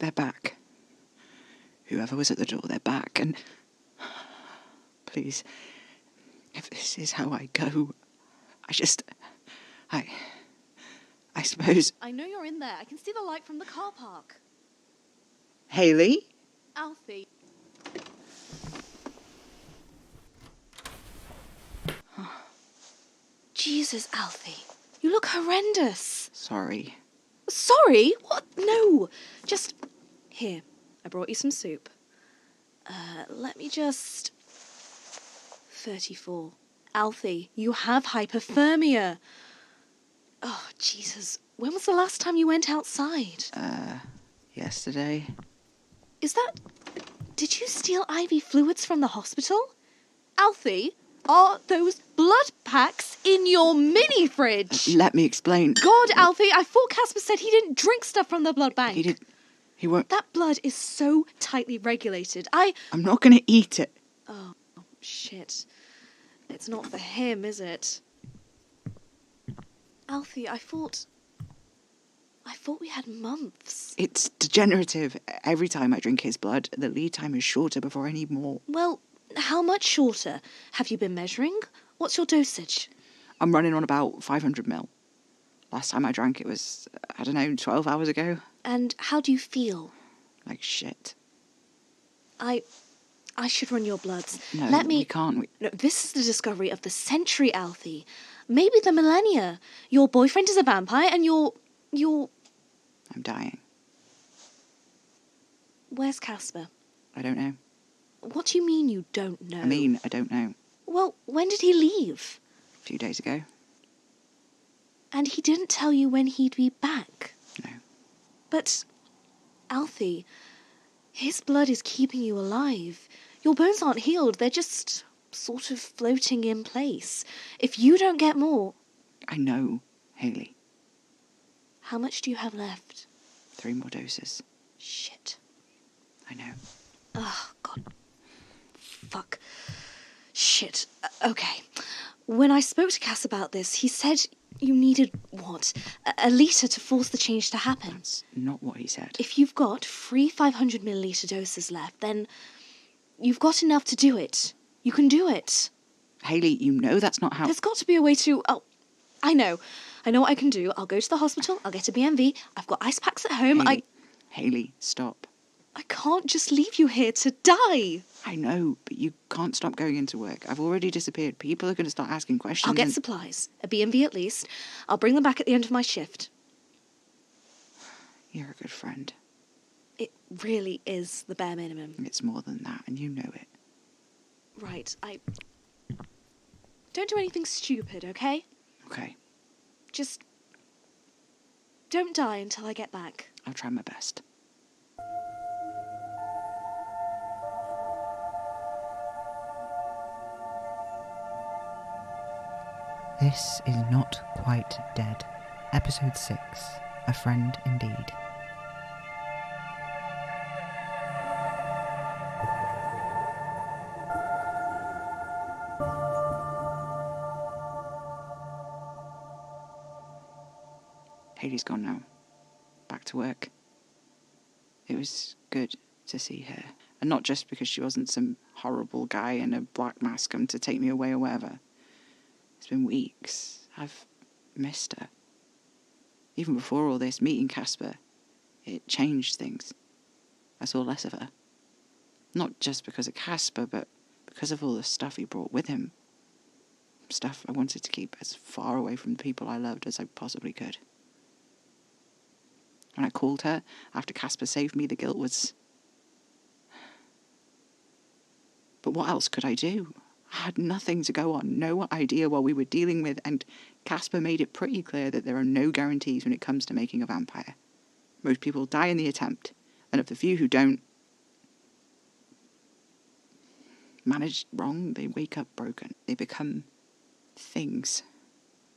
They're back. Whoever was at the door, they're back. And please, if this is how I go, I suppose... I know you're in there. I can see the light from the car park. Hayley? Alfie. Jesus, Alfie. You look horrendous. Sorry. Sorry? What? No. Just... Here. I brought you some soup. Let me just... 34. Alfie, you have hypothermia. Oh, Jesus. When was the last time you went outside? Yesterday. Is that... Did you steal IV fluids from the hospital? Alfie, are those blood packs in your mini fridge? Let me explain. God, Alfie, I thought Casper said he didn't drink stuff from the blood bank. He did... He won't... That blood is so tightly regulated. I'm not going to eat it. Oh, shit. It's not for him, is it? Alfie, I thought we had months. It's degenerative. Every time I drink his blood, the lead time is shorter before I need more. Well, how much shorter? Have you been measuring? What's your dosage? I'm running on about 500 ml. Last time I drank it was, 12 hours ago. And how do you feel? Like shit. I should run your bloods. No, we can't. No, this is the discovery of the century, Alfie. Maybe the millennia. Your boyfriend is a vampire and you're... I'm dying. Where's Casper? I don't know. What do you mean you don't know? I don't know. Well, when did he leave? A few days ago. And he didn't tell you when he'd be back? No. But, Alfie, his blood is keeping you alive. Your bones aren't healed, they're just sort of floating in place. If you don't get more... I know, Hayley. How much do you have left? 3 more doses. Shit. I know. Oh, God. Fuck. Shit. Okay. When I spoke to Cass about this, he said you needed, what? A litre to force the change to happen. That's not what he said. If you've got 3 500 millilitre doses left, then you've got enough to do it. You can do it. Hayley, you know that's not how... There's got to be a way to... Oh, I know what I can do. I'll go to the hospital, I'll get a BMV, I've got ice packs at home, Hayley, stop. I can't just leave you here to die. I know, but you can't stop going into work. I've already disappeared. People are going to start asking questions. I'll get supplies, a BMV at least. I'll bring them back at the end of my shift. You're a good friend. It really is the bare minimum. It's more than that, and you know it. Right, Don't do anything stupid, okay? Okay. Just... don't die until I get back. I'll try my best. This is Not Quite Dead, Episode 6, A Friend Indeed. Hayley's gone now. Back to work. It was good to see her. And not just because she wasn't some horrible guy in a black mask come to take me away or whatever. It's been weeks. I've missed her. Even before all this, meeting Casper, it changed things. I saw less of her. Not just because of Casper, but because of all the stuff he brought with him. Stuff I wanted to keep as far away from the people I loved as I possibly could. When I called her after Casper saved me, the guilt was... But what else could I do? I had nothing to go on, no idea what we were dealing with, and Casper made it pretty clear that there are no guarantees when it comes to making a vampire. Most people die in the attempt, and of the few who don't manage wrong, they wake up broken. They become things.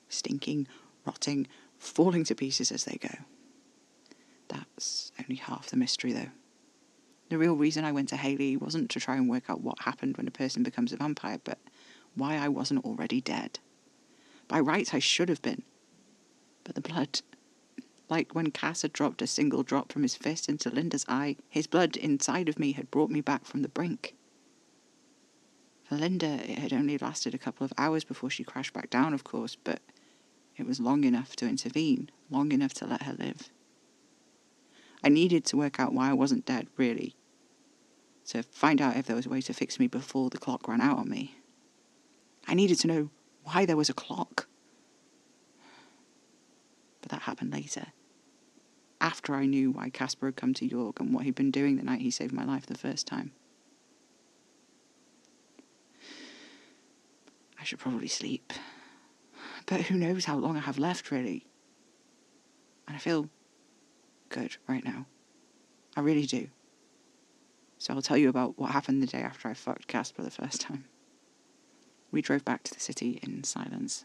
Stinking, rotting, falling to pieces as they go. That's only half the mystery, though. The real reason I went to Hayley wasn't to try and work out what happened when a person becomes a vampire, but why I wasn't already dead. By rights, I should have been. But the blood, Like when Cass had dropped a single drop from his fist into Linda's eye, his blood inside of me had brought me back from the brink. For Linda, it had only lasted a couple of hours before she crashed back down, of course, but it was long enough to intervene, long enough to let her live. I needed to work out why I wasn't dead, really. To find out if there was a way to fix me before the clock ran out on me. I needed to know why there was a clock. But that happened later. After I knew why Casper had come to York and what he'd been doing the night he saved my life the first time. I should probably sleep. But who knows how long I have left, really. And I feel good right now. I really do. So I'll tell you about what happened the day after I fucked Casper the first time. We drove back to the city in silence.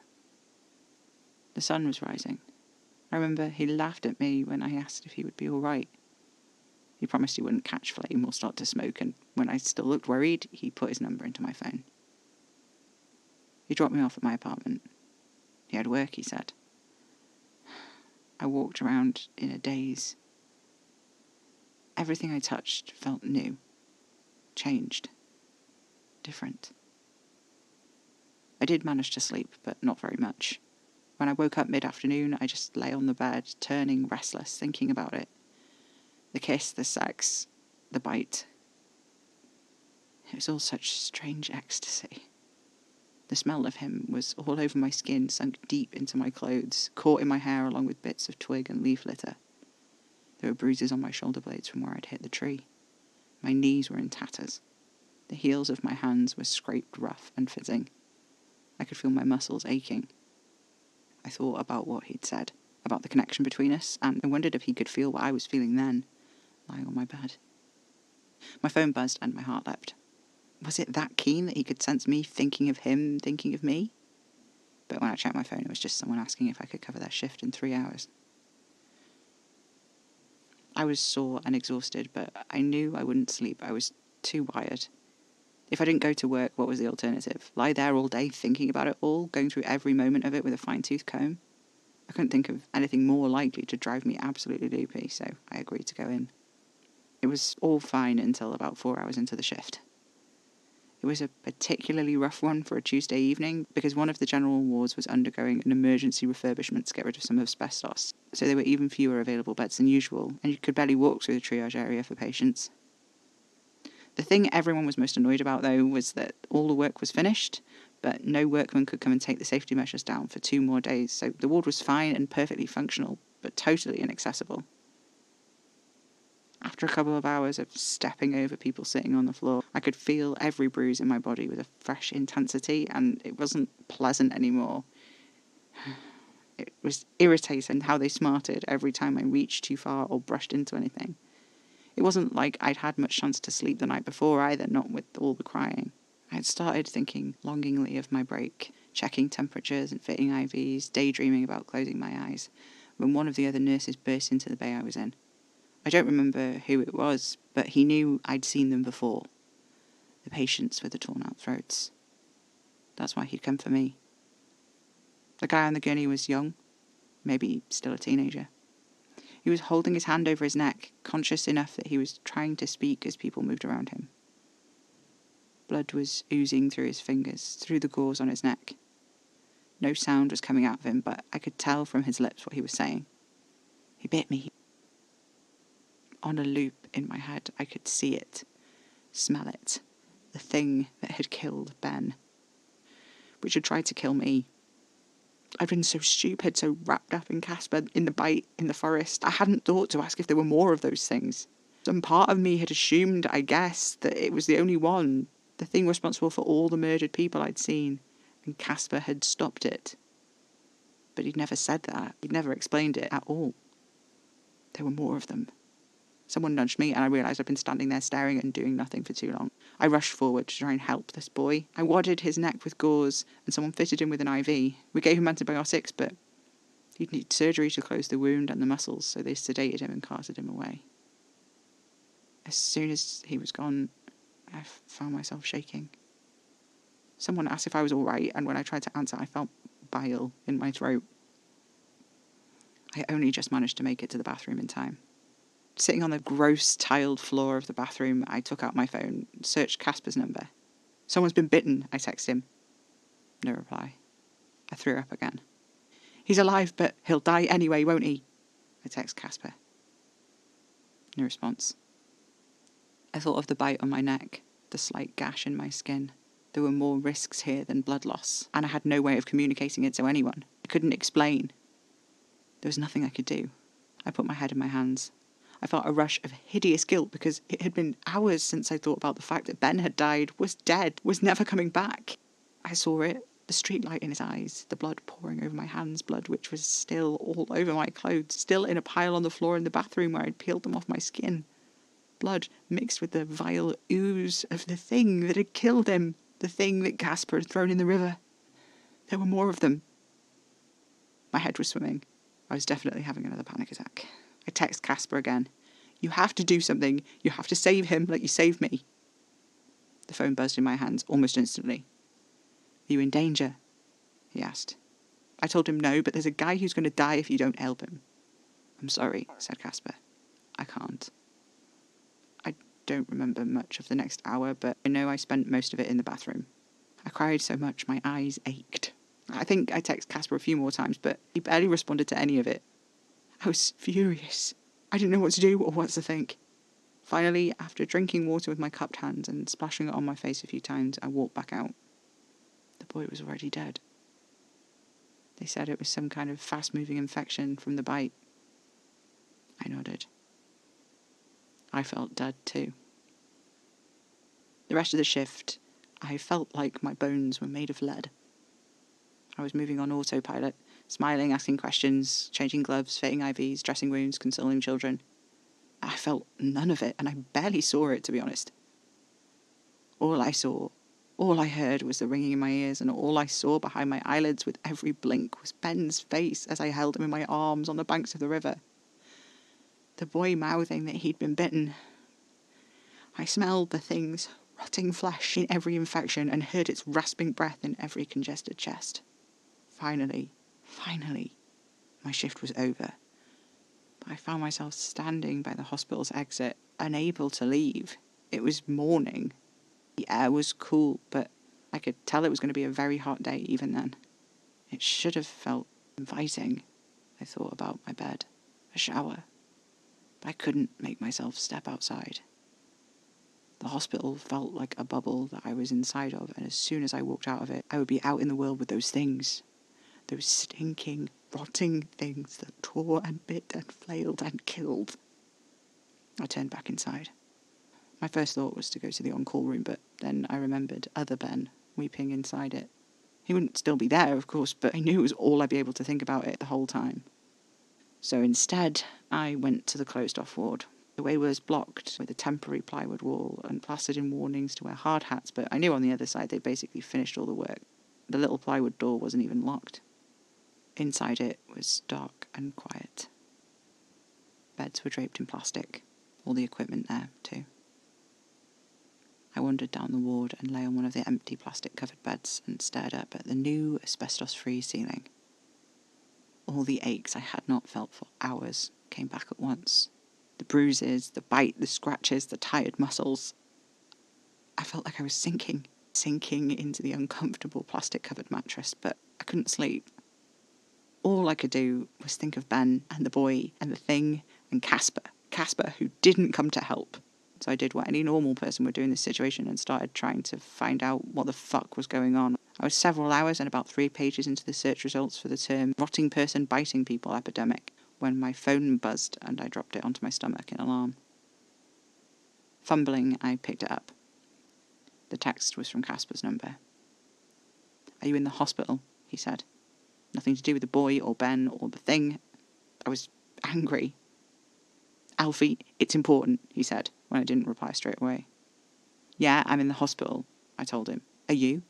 The sun was rising. I remember he laughed at me when I asked if he would be all right. He promised he wouldn't catch flame or start to smoke, and when I still looked worried, he put his number into my phone. He dropped me off at my apartment. He had work, he said. I walked around in a daze. Everything I touched felt new, changed, different. I did manage to sleep, but not very much. When I woke up mid-afternoon, I just lay on the bed, turning restless, thinking about it. The kiss, the sex, the bite. It was all such strange ecstasy. The smell of him was all over my skin, sunk deep into my clothes, caught in my hair along with bits of twig and leaf litter. There were bruises on my shoulder blades from where I'd hit the tree. My knees were in tatters. The heels of my hands were scraped rough and fizzing. I could feel my muscles aching. I thought about what he'd said, about the connection between us, and I wondered if he could feel what I was feeling then, lying on my bed. My phone buzzed and my heart leapt. Was it that keen that he could sense me thinking of him, thinking of me? But when I checked my phone, it was just someone asking if I could cover their shift in 3 hours. I was sore and exhausted, but I knew I wouldn't sleep. I was too wired. If I didn't go to work, what was the alternative? Lie there all day thinking about it all, going through every moment of it with a fine-tooth comb? I couldn't think of anything more likely to drive me absolutely loopy, so I agreed to go in. It was all fine until about 4 hours into the shift. It was a particularly rough one for a Tuesday evening because one of the general wards was undergoing an emergency refurbishment to get rid of some asbestos, so there were even fewer available beds than usual, and you could barely walk through the triage area for patients. The thing everyone was most annoyed about, though, was that all the work was finished, but no workman could come and take the safety measures down for 2 more days, so the ward was fine and perfectly functional, but totally inaccessible. After a couple of hours of stepping over people sitting on the floor, I could feel every bruise in my body with a fresh intensity, and it wasn't pleasant anymore. It was irritating how they smarted every time I reached too far or brushed into anything. It wasn't like I'd had much chance to sleep the night before either, not with all the crying. I had started thinking longingly of my break, checking temperatures and fitting IVs, daydreaming about closing my eyes, when one of the other nurses burst into the bay I was in. I don't remember who it was, but he knew I'd seen them before. The patients with the torn-out throats. That's why he'd come for me. The guy on the gurney was young, maybe still a teenager. He was holding his hand over his neck, conscious enough that he was trying to speak as people moved around him. Blood was oozing through his fingers, through the gauze on his neck. No sound was coming out of him, but I could tell from his lips what he was saying. He bit me. On a loop in my head, I could see it, smell it, the thing that had killed Ben, which had tried to kill me. I'd been so stupid, so wrapped up in Casper, in the bite, in the forest. I hadn't thought to ask if there were more of those things. Some part of me had assumed, I guess, that it was the only one, the thing responsible for all the murdered people I'd seen, and Casper had stopped it. But he'd never said that. He'd never explained it at all. There were more of them. Someone nudged me, and I realised I'd been standing there staring and doing nothing for too long. I rushed forward to try and help this boy. I wadded his neck with gauze, and someone fitted him with an IV. We gave him antibiotics, but he'd need surgery to close the wound and the muscles, so they sedated him and carted him away. As soon as he was gone, I found myself shaking. Someone asked if I was all right, and when I tried to answer, I felt bile in my throat. I only just managed to make it to the bathroom in time. Sitting on the gross tiled floor of the bathroom, I took out my phone, searched Casper's number. "Someone's been bitten," I texted him. No reply. I threw up again. "He's alive, but he'll die anyway, won't he?" I text Casper. No response. I thought of the bite on my neck, the slight gash in my skin. There were more risks here than blood loss, and I had no way of communicating it to anyone. I couldn't explain. There was nothing I could do. I put my head in my hands. I felt a rush of hideous guilt because it had been hours since I thought about the fact that Ben had died, was dead, was never coming back. I saw it, the streetlight in his eyes, the blood pouring over my hands, blood which was still all over my clothes, still in a pile on the floor in the bathroom where I'd peeled them off my skin. Blood mixed with the vile ooze of the thing that had killed him, the thing that Casper had thrown in the river. There were more of them. My head was swimming. I was definitely having another panic attack. I text Casper again. "You have to do something. You have to save him like you saved me." The phone buzzed in my hands almost instantly. "Are you in danger?" he asked. I told him no, but there's a guy who's going to die if you don't help him. "I'm sorry," said Casper. "I can't." I don't remember much of the next hour, but I know I spent most of it in the bathroom. I cried so much my eyes ached. I think I texted Casper a few more times, but he barely responded to any of it. I was furious. I didn't know what to do or what to think. Finally, after drinking water with my cupped hands and splashing it on my face a few times, I walked back out. The boy was already dead. They said it was some kind of fast-moving infection from the bite. I nodded. I felt dead too. The rest of the shift, I felt like my bones were made of lead. I was moving on autopilot, smiling, asking questions, changing gloves, fitting IVs, dressing wounds, consoling children. I felt none of it, and I barely saw it, to be honest. All I saw, all I heard was the ringing in my ears, and all I saw behind my eyelids with every blink was Ben's face as I held him in my arms on the banks of the river. The boy mouthing that he'd been bitten. I smelled the thing's rotting flesh in every infection and heard its rasping breath in every congested chest. Finally, my shift was over. But I found myself standing by the hospital's exit, unable to leave. It was morning. The air was cool, but I could tell it was going to be a very hot day even then. It should have felt inviting. I thought about my bed, a shower. But I couldn't make myself step outside. The hospital felt like a bubble that I was inside of, and as soon as I walked out of it, I would be out in the world with those things. Those stinking, rotting things that tore and bit and flailed and killed. I turned back inside. My first thought was to go to the on-call room, but then I remembered other Ben weeping inside it. He wouldn't still be there, of course, but I knew it was all I'd be able to think about it the whole time. So instead, I went to the closed-off ward. The way was blocked with a temporary plywood wall and plastered in warnings to wear hard hats, but I knew on the other side they'd basically finished all the work. The little plywood door wasn't even locked. Inside it was dark and quiet. Beds were draped in plastic, all the equipment there, too. I wandered down the ward and lay on one of the empty plastic-covered beds and stared up at the new asbestos-free ceiling. All the aches I had not felt for hours came back at once. The bruises, the bite, the scratches, the tired muscles. I felt like I was sinking into the uncomfortable plastic-covered mattress, but I couldn't sleep. All I could do was think of Ben and the boy and the thing and Casper, who didn't come to help. So I did what any normal person would do in this situation and started trying to find out what the fuck was going on. I was several hours and about 3 pages into the search results for the term rotting person biting people epidemic when my phone buzzed and I dropped it onto my stomach in alarm. Fumbling, I picked it up. The text was from Casper's number. "Are you in the hospital?" he said. Nothing to do with the boy or Ben or the thing. I was angry. "Alfie, it's important," he said, when I didn't reply straight away. "Yeah, I'm in the hospital," I told him. "Are you?"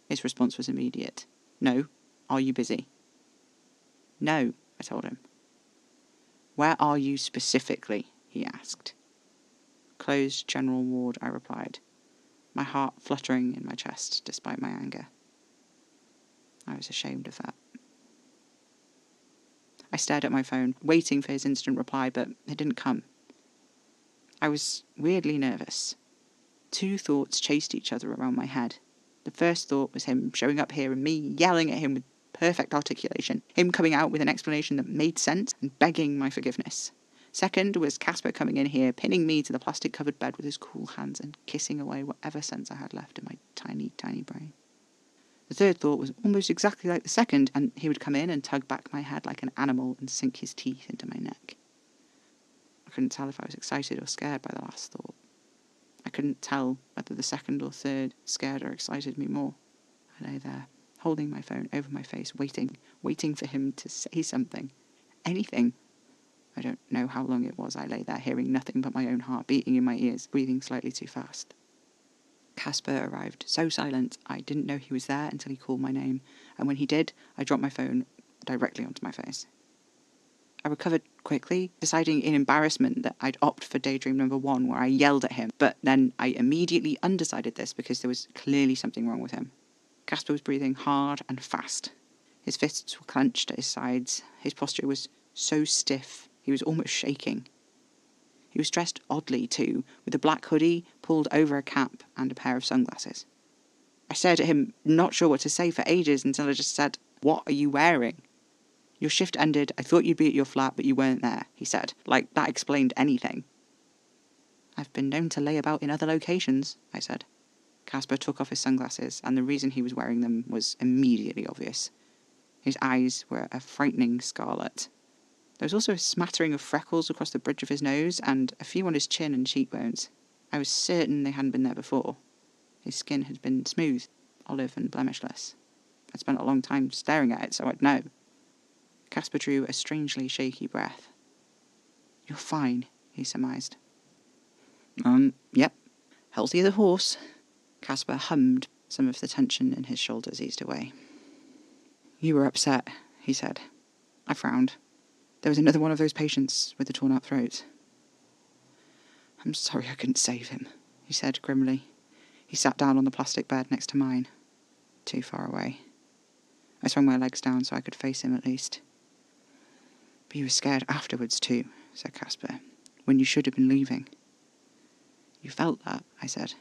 His response was immediate. "No. Are you busy?" "No," I told him. "Where are you specifically?" he asked. "Closed general ward," I replied, my heart fluttering in my chest despite my anger. I was ashamed of that. I stared at my phone, waiting for his instant reply, but it didn't come. I was weirdly nervous. 2 thoughts chased each other around my head. The first thought was him showing up here and me yelling at him with perfect articulation, him coming out with an explanation that made sense and begging my forgiveness. Second was Casper coming in here, pinning me to the plastic-covered bed with his cool hands and kissing away whatever sense I had left in my tiny, tiny brain. The third thought was almost exactly like the second, and he would come in and tug back my head like an animal and sink his teeth into my neck. I couldn't tell if I was excited or scared by the last thought. I couldn't tell whether the second or third scared or excited me more. I lay there, holding my phone over my face, waiting for him to say something. Anything. I don't know how long it was I lay there, hearing nothing but my own heart beating in my ears, breathing slightly too fast. Casper arrived, so silent I didn't know he was there until he called my name, and when he did, I dropped my phone directly onto my face. I recovered quickly, deciding in embarrassment that I'd opt for daydream number 1, where I yelled at him, but then I immediately undecided this because there was clearly something wrong with him. Casper was breathing hard and fast. His fists were clenched at his sides. His posture was so stiff, he was almost shaking. He was dressed oddly too, with a black hoodie pulled over a cap and a pair of sunglasses. I stared at him, not sure what to say for ages, until I just said, "What are you wearing?" "Your shift ended. I thought you'd be at your flat, but you weren't there," he said, like that explained anything. "I've been known to lay about in other locations," I said. Casper took off his sunglasses, and the reason he was wearing them was immediately obvious. His eyes were a frightening scarlet. There was also a smattering of freckles across the bridge of his nose, and a few on his chin and cheekbones. I was certain they hadn't been there before. His skin had been smooth, olive and blemishless. I'd spent a long time staring at it, so I'd know. Casper drew a strangely shaky breath. "You're fine," he surmised. Yep. Healthy as a horse." Casper hummed. Some of the tension in his shoulders eased away. "You were upset," he said. I frowned. There was another one of those patients with the torn-out throats. "I'm sorry I couldn't save him," he said grimly. He sat down on the plastic bed next to mine, too far away. I swung my legs down so I could face him at least. "But you were scared afterwards too," said Casper, "when you should have been leaving." "You felt that," I said.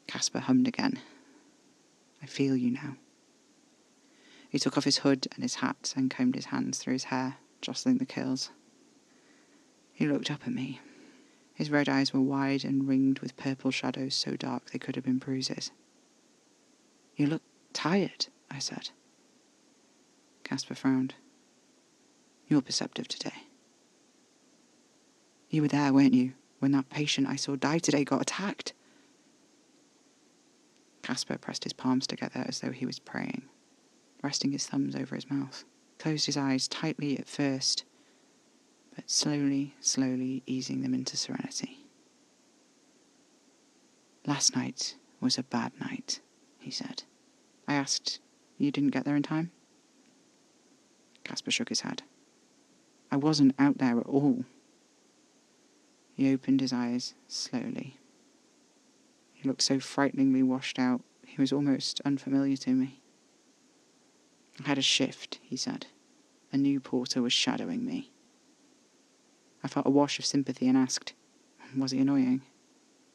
Casper hummed again. "I feel you now." He took off his hood and his hat and combed his hands through his hair, jostling the curls. He looked up at me. His red eyes were wide and ringed with purple shadows so dark they could have been bruises. "You look tired," I said. Casper frowned. "You're perceptive today." "You were there, weren't you, when that patient I saw die today got attacked?" Casper pressed his palms together as though he was praying, resting his thumbs over his mouth. Closed his eyes tightly at first, but slowly easing them into serenity. "Last night was a bad night," he said. I asked, "You didn't get there in time?" Casper shook his head. "I wasn't out there at all." He opened his eyes slowly. He looked so frighteningly washed out, he was almost unfamiliar to me. "I had a shift," he said. "A new porter was shadowing me." I felt a wash of sympathy and asked, "Was he annoying?"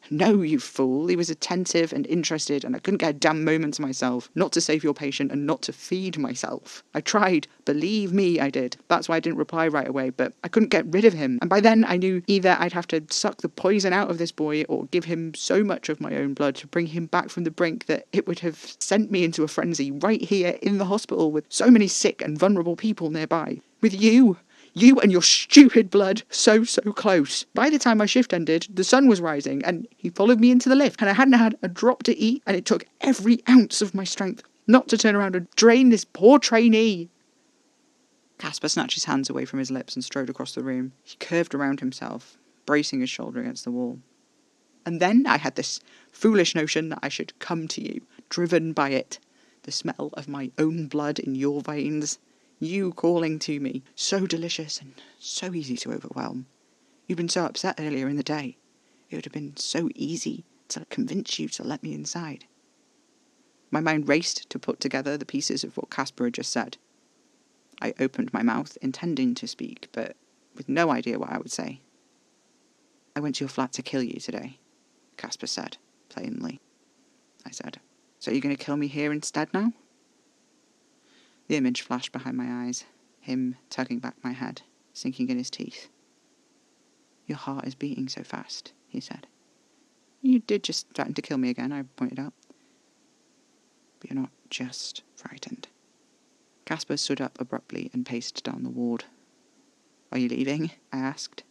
"No, you fool. He was attentive and interested, and I couldn't get a damn moment to myself. Not to save your patient and not to feed myself. I tried. Believe me, I did. That's why I didn't reply right away, but I couldn't get rid of him. And by then I knew either I'd have to suck the poison out of this boy or give him so much of my own blood to bring him back from the brink that it would have sent me into a frenzy right here in the hospital with so many sick and vulnerable people nearby. With you and your stupid blood so close. By the time my shift ended, the sun was rising, and he followed me into the lift, and I hadn't had a drop to eat, and it took every ounce of my strength not to turn around and drain this poor trainee." Casper snatched his hands away from his lips and strode across the room. He curved around himself, bracing his shoulder against the wall. "And then I had this foolish notion that I should come to you, driven by it. The smell of my own blood in your veins. You calling to me, so delicious and so easy to overwhelm. You'd been so upset earlier in the day. It would have been so easy to convince you to let me inside." My mind raced to put together the pieces of what Casper had just said. I opened my mouth, intending to speak, but with no idea what I would say. "I went to your flat to kill you today," Casper said, plainly. I said, "So you're going to kill me here instead now?" The image flashed behind my eyes, him tugging back my head, sinking in his teeth. "Your heart is beating so fast," he said. "You did just threaten to kill me again," I pointed out. "But you're not just frightened." Casper stood up abruptly and paced down the ward. "Are you leaving?" I asked.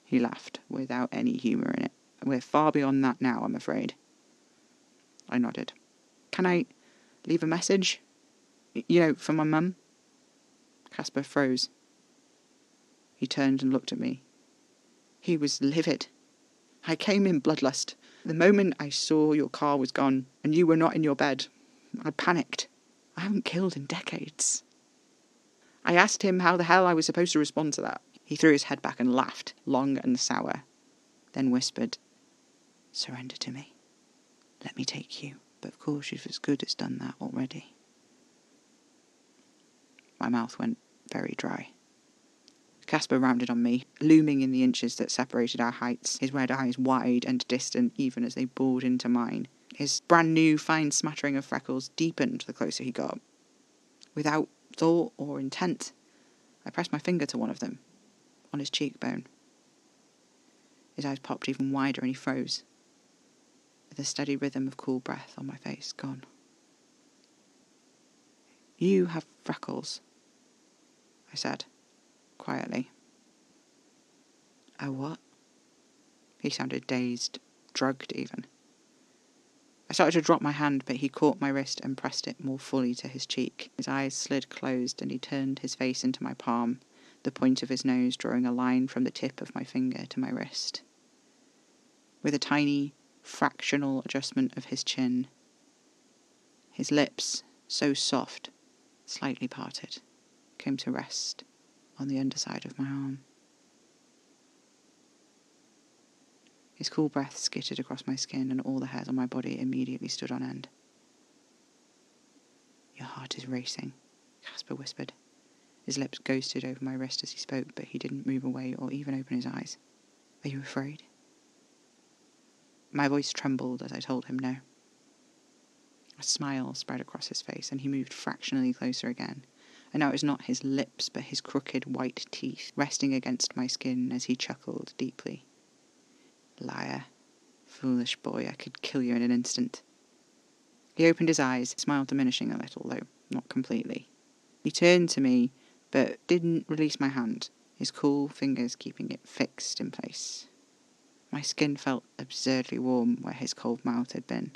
He laughed, without any humour in it. "We're far beyond that now, I'm afraid." I nodded. "Can I leave a message? For my mum?" Casper froze. He turned and looked at me. He was livid. "I came in bloodlust. The moment I saw your car was gone, and you were not in your bed, I panicked. I haven't killed in decades." I asked him how the hell I was supposed to respond to that. He threw his head back and laughed, long and sour, then whispered, "Surrender to me. Let me take you, but of course you've as good as done that already." My mouth went very dry. Casper rounded on me, looming in the inches that separated our heights, his red eyes wide and distant even as they bored into mine. His brand new fine smattering of freckles deepened the closer he got. Without thought or intent, I pressed my finger to one of them, on his cheekbone. His eyes popped even wider and he froze, with a steady rhythm of cool breath on my face gone. "You have freckles," I said, quietly. "A what?" He sounded dazed, drugged even. I started to drop my hand, but he caught my wrist and pressed it more fully to his cheek. His eyes slid closed and he turned his face into my palm, the point of his nose drawing a line from the tip of my finger to my wrist. With a tiny, fractional adjustment of his chin, his lips, so soft, slightly parted, came to rest on the underside of my arm. His cool breath skittered across my skin and all the hairs on my body immediately stood on end. "Your heart is racing," Casper whispered. His lips ghosted over my wrist as he spoke, but he didn't move away or even open his eyes. "Are you afraid?" My voice trembled as I told him no. A smile spread across his face and he moved fractionally closer again. And now it was not his lips, but his crooked white teeth resting against my skin as he chuckled deeply. "Liar. Foolish boy, I could kill you in an instant." He opened his eyes, smile diminishing a little, though not completely. He turned to me, but didn't release my hand, his cool fingers keeping it fixed in place. My skin felt absurdly warm where his cold mouth had been.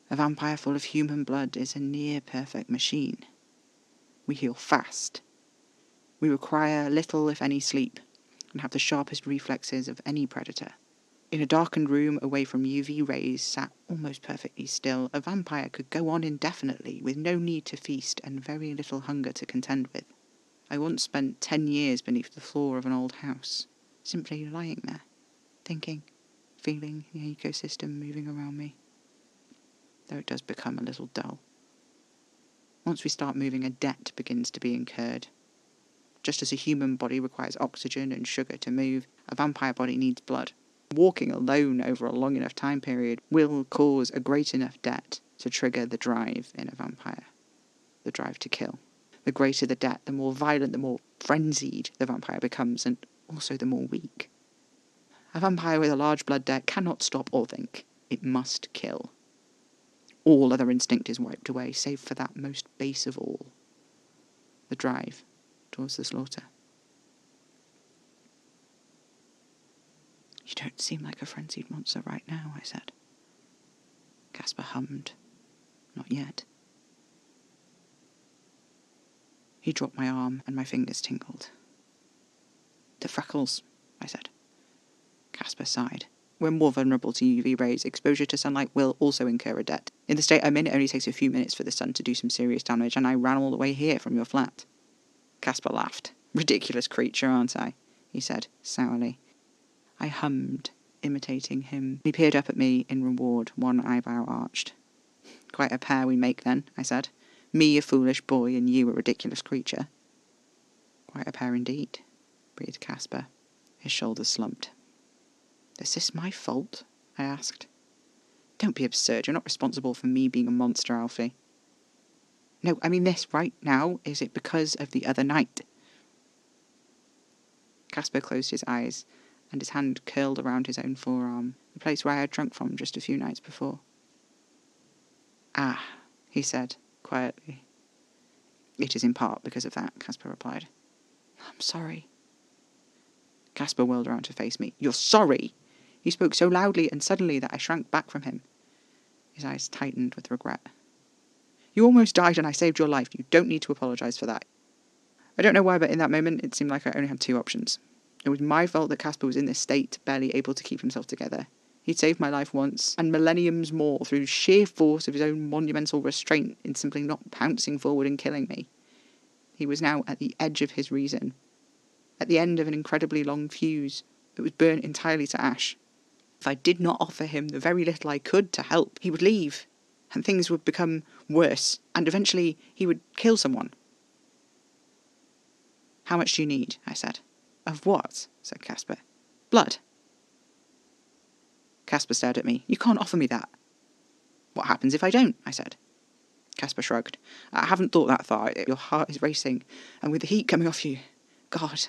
"A vampire full of human blood is a near-perfect machine. We heal fast. We require little, if any, sleep, and have the sharpest reflexes of any predator. In a darkened room away from UV rays, sat almost perfectly still, a vampire could go on indefinitely, with no need to feast and very little hunger to contend with. I once spent 10 years beneath the floor of an old house, simply lying there, thinking, feeling the ecosystem moving around me. Though it does become a little dull. Once we start moving, a debt begins to be incurred. Just as a human body requires oxygen and sugar to move, a vampire body needs blood. Walking alone over a long enough time period will cause a great enough debt to trigger the drive in a vampire. The drive to kill. The greater the debt, the more violent, the more frenzied the vampire becomes, and also the more weak. A vampire with a large blood debt cannot stop or think. It must kill. All other instinct is wiped away, save for that most base of all. The drive towards the slaughter. "You don't seem like a frenzied monster right now," I said. Casper hummed. "Not yet." He dropped my arm and my fingers tingled. "The freckles," I said. Casper sighed. "We're more vulnerable to UV rays. Exposure to sunlight will also incur a debt. In the state I'm in, it only takes a few minutes for the sun to do some serious damage, and I ran all the way here from your flat." Casper laughed. "Ridiculous creature, aren't I?" he said, sourly. I hummed, imitating him. He peered up at me in reward, one eyebrow arched. "Quite a pair we make then," I said. Me, a foolish boy, and you, a ridiculous creature. Quite a pair indeed, breathed Casper. His shoulders slumped. Is this my fault? I asked. Don't be absurd. You're not responsible for me being a monster, Alfie. No, I mean this right now. Is it because of the other night? Casper closed his eyes, and his hand curled around his own forearm, the place where I had drunk from just a few nights before. Ah, he said, quietly. It is in part because of that, Casper replied. I'm sorry. Casper whirled around to face me. You're sorry? He spoke so loudly and suddenly that I shrank back from him. His eyes tightened with regret. You almost died and I saved your life. You don't need to apologise for that. I don't know why, but in that moment it seemed like I only had two options. It was my fault that Casper was in this state, barely able to keep himself together. He'd saved my life once, and millenniums more, through sheer force of his own monumental restraint in simply not pouncing forward and killing me. He was now at the edge of his reason, at the end of an incredibly long fuse that was burnt entirely to ash. If I did not offer him the very little I could to help, he would leave, and things would become worse, and eventually he would kill someone. How much do you need? I said. Of what? Said Casper. Blood. Casper stared at me. You can't offer me that. What happens if I don't? I said. Casper shrugged. I haven't thought that far. Your heart is racing, and with the heat coming off you. God.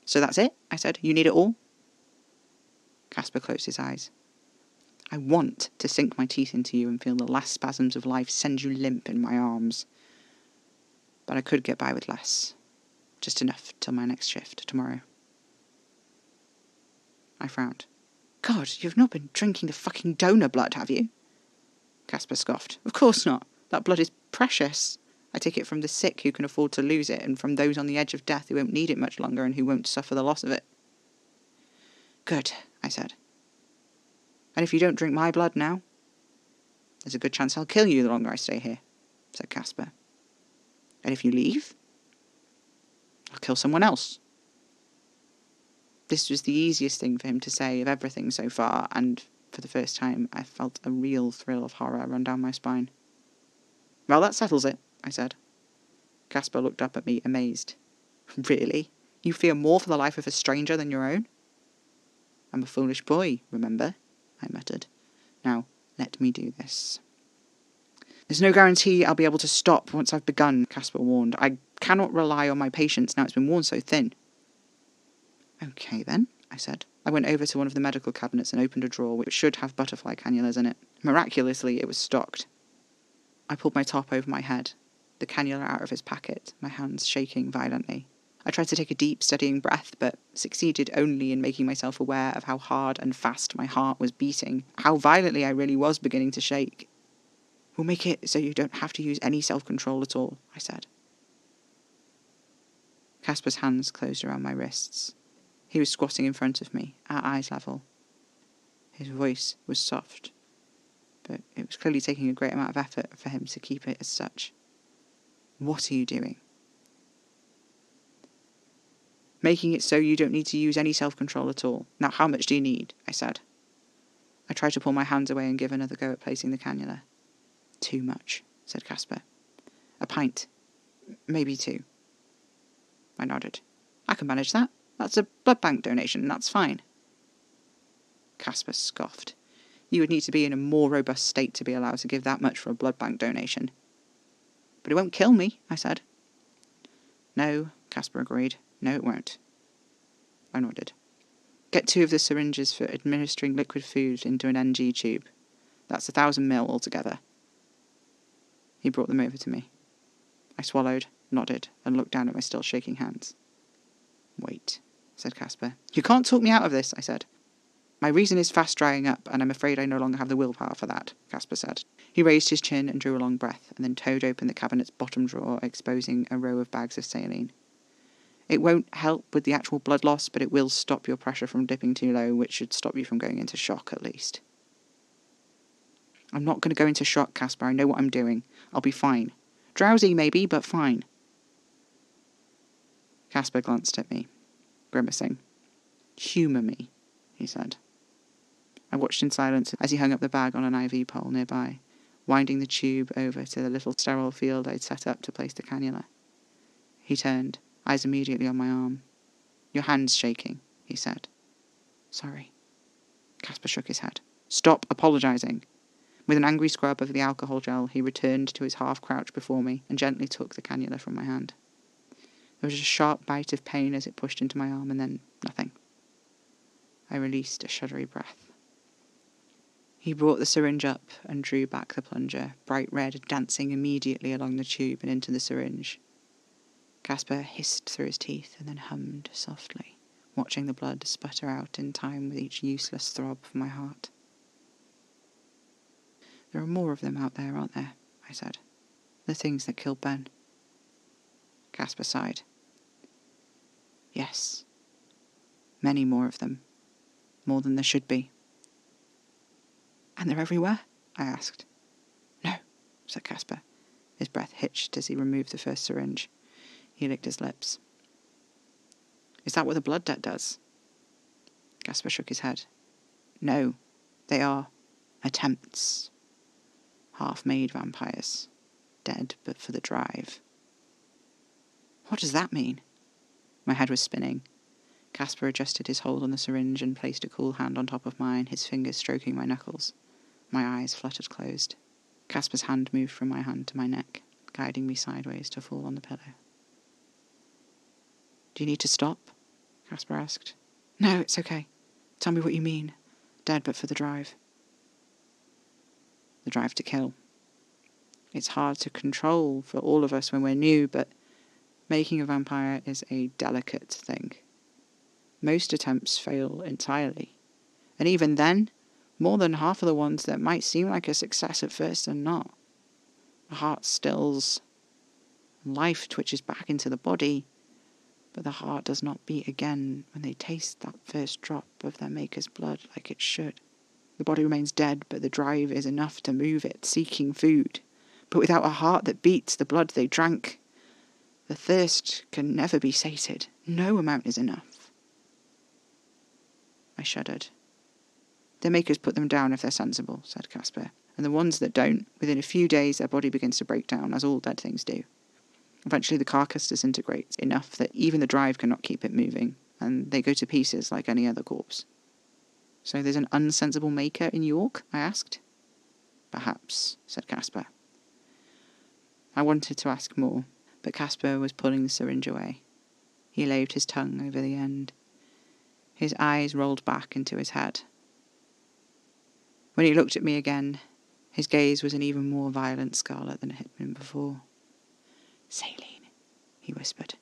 So that's it? I said. You need it all? Casper closed his eyes. I want to sink my teeth into you and feel the last spasms of life send you limp in my arms. But I could get by with less. Just enough till my next shift tomorrow. I frowned. God, you've not been drinking the fucking donor blood, have you? Casper scoffed. Of course not. That blood is precious. I take it from the sick who can afford to lose it, and from those on the edge of death who won't need it much longer and who won't suffer the loss of it. Good, I said. And if you don't drink my blood now, there's a good chance I'll kill you the longer I stay here, said Casper. And if you leave, I'll kill someone else. This was the easiest thing for him to say of everything so far, and for the first time I felt a real thrill of horror run down my spine. Well, that settles it, I said. Casper looked up at me, amazed. Really? You fear more for the life of a stranger than your own? I'm a foolish boy, remember? I muttered. Now, let me do this. There's no guarantee I'll be able to stop once I've begun, Casper warned. I cannot rely on my patience now it's been worn so thin. Okay then, I said. I went over to one of the medical cabinets and opened a drawer which should have butterfly cannulas in it. Miraculously, it was stocked. I pulled my top over my head, the cannula out of his packet, my hands shaking violently. I tried to take a deep, steadying breath, but succeeded only in making myself aware of how hard and fast my heart was beating, how violently I really was beginning to shake. We'll make it so you don't have to use any self-control at all, I said. Casper's hands closed around my wrists. He was squatting in front of me, our eyes level. His voice was soft, but it was clearly taking a great amount of effort for him to keep it as such. What are you doing? Making it so you don't need to use any self-control at all. Now, how much do you need? I said. I tried to pull my hands away and give another go at placing the cannula. Too much, said Casper. A pint. Maybe two. I nodded. I can manage that. That's a blood bank donation, and that's fine. Casper scoffed. You would need to be in a more robust state to be allowed to give that much for a blood bank donation. But it won't kill me, I said. No, Casper agreed. No, it won't. I nodded. Get 2 of the syringes for administering liquid food into an NG tube. That's 1,000 ml altogether. He brought them over to me. I swallowed, nodded, and looked down at my still shaking hands. Wait, said Casper. You can't talk me out of this, I said. My reason is fast drying up, and I'm afraid I no longer have the willpower for that, Casper said. He raised his chin and drew a long breath, and then towed open the cabinet's bottom drawer, exposing a row of bags of saline. It won't help with the actual blood loss, but it will stop your pressure from dipping too low, which should stop you from going into shock, at least. I'm not going to go into shock, Casper. I know what I'm doing. I'll be fine. Drowsy, maybe, but fine. Casper glanced at me, grimacing. Humour me, he said. I watched in silence as he hung up the bag on an IV pole nearby, winding the tube over to the little sterile field I'd set up to place the cannula. He turned, eyes immediately on my arm. "Your hand's shaking," he said. "Sorry." Casper shook his head. "Stop apologising." With an angry scrub of the alcohol gel, he returned to his half-crouch before me and gently took the cannula from my hand. There was a sharp bite of pain as it pushed into my arm, and then nothing. I released a shuddery breath. He brought the syringe up and drew back the plunger, bright red dancing immediately along the tube and into the syringe. Casper hissed through his teeth and then hummed softly, watching the blood sputter out in time with each useless throb of my heart. "There are more of them out there, aren't there?" I said. "The things that killed Ben." Casper sighed. "Yes. Many more of them. More than there should be." "And they're everywhere?" I asked. "No," said Casper. His breath hitched as he removed the first syringe. He licked his lips. "Is that what the blood debt does?" Casper shook his head. "No, they are attempts. Half-made vampires. Dead but for the drive." "What does that mean?" My head was spinning. Casper adjusted his hold on the syringe and placed a cool hand on top of mine, his fingers stroking my knuckles. My eyes fluttered closed. Casper's hand moved from my hand to my neck, guiding me sideways to fall on the pillow. "Do you need to stop?" Casper asked. "No, it's okay. Tell me what you mean. Dead but for the drive." "The drive to kill. It's hard to control for all of us when we're new, but making a vampire is a delicate thing. Most attempts fail entirely. And even then, more than half of the ones that might seem like a success at first are not. The heart stills, and life twitches back into the body, but the heart does not beat again when they taste that first drop of their maker's blood like it should. The body remains dead, but the drive is enough to move it, seeking food. But without a heart that beats the blood they drank, the thirst can never be sated. No amount is enough." I shuddered. "Their makers put them down if they're sensible," said Casper. "And the ones that don't, within a few days their body begins to break down, as all dead things do. Eventually the carcass disintegrates enough that even the drive cannot keep it moving, and they go to pieces like any other corpse." "So there's an unsensible maker in York?" I asked. "Perhaps," said Casper. I wanted to ask more, but Casper was pulling the syringe away. He laved his tongue over the end. His eyes rolled back into his head. When he looked at me again, his gaze was an even more violent scarlet than it had been before. "Saline," he whispered.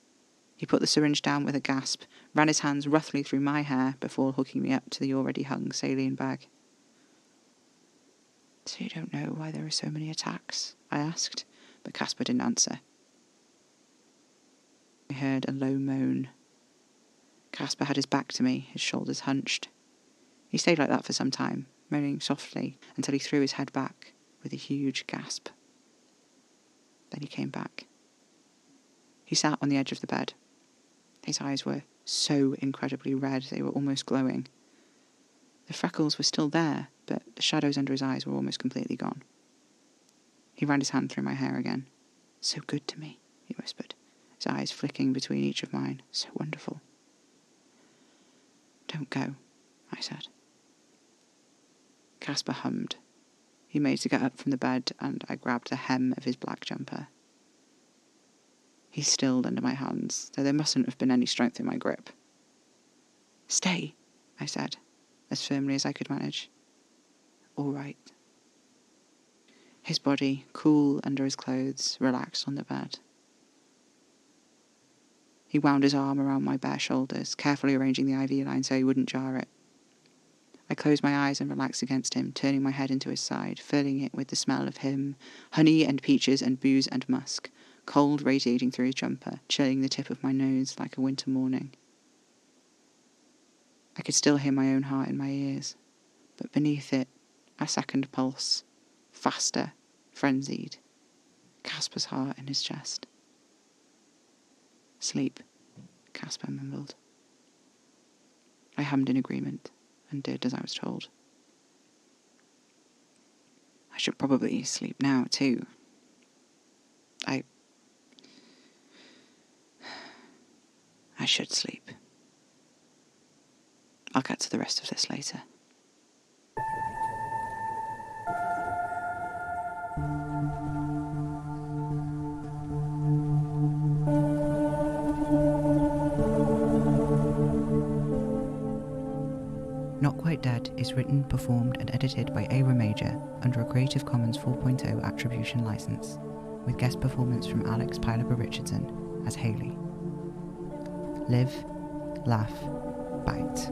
He put the syringe down with a gasp, ran his hands roughly through my hair before hooking me up to the already hung saline bag. "So you don't know why there are so many attacks?" I asked, but Casper didn't answer. I heard a low moan. Casper had his back to me, his shoulders hunched. He stayed like that for some time, moaning softly until he threw his head back with a huge gasp. Then he came back. He sat on the edge of the bed. His eyes were so incredibly red they were almost glowing. The freckles were still there, but the shadows under his eyes were almost completely gone. He ran his hand through my hair again. "So good to me," he whispered, his eyes flicking between each of mine. "So wonderful." "Don't go," I said. Casper hummed. He made to get up from the bed, and I grabbed the hem of his black jumper. He stilled under my hands, though there mustn't have been any strength in my grip. "Stay," I said, as firmly as I could manage. "All right." His body, cool under his clothes, relaxed on the bed. He wound his arm around my bare shoulders, carefully arranging the IV line so he wouldn't jar it. I closed my eyes and relaxed against him, turning my head into his side, filling it with the smell of him, honey and peaches and booze and musk, cold radiating through his jumper, chilling the tip of my nose like a winter morning. I could still hear my own heart in my ears, but beneath it, a second pulse, faster, frenzied, Casper's heart in his chest. "Sleep," Casper mumbled. I hummed in agreement and did as I was told. I should probably sleep now, too. I should sleep. I'll get to the rest of this later. Not Quite Dead is written, performed and edited by A. Major under a Creative Commons 4.0 attribution license, with guest performance from Alex Pilaber Richardson as Haley. Live, laugh, bite.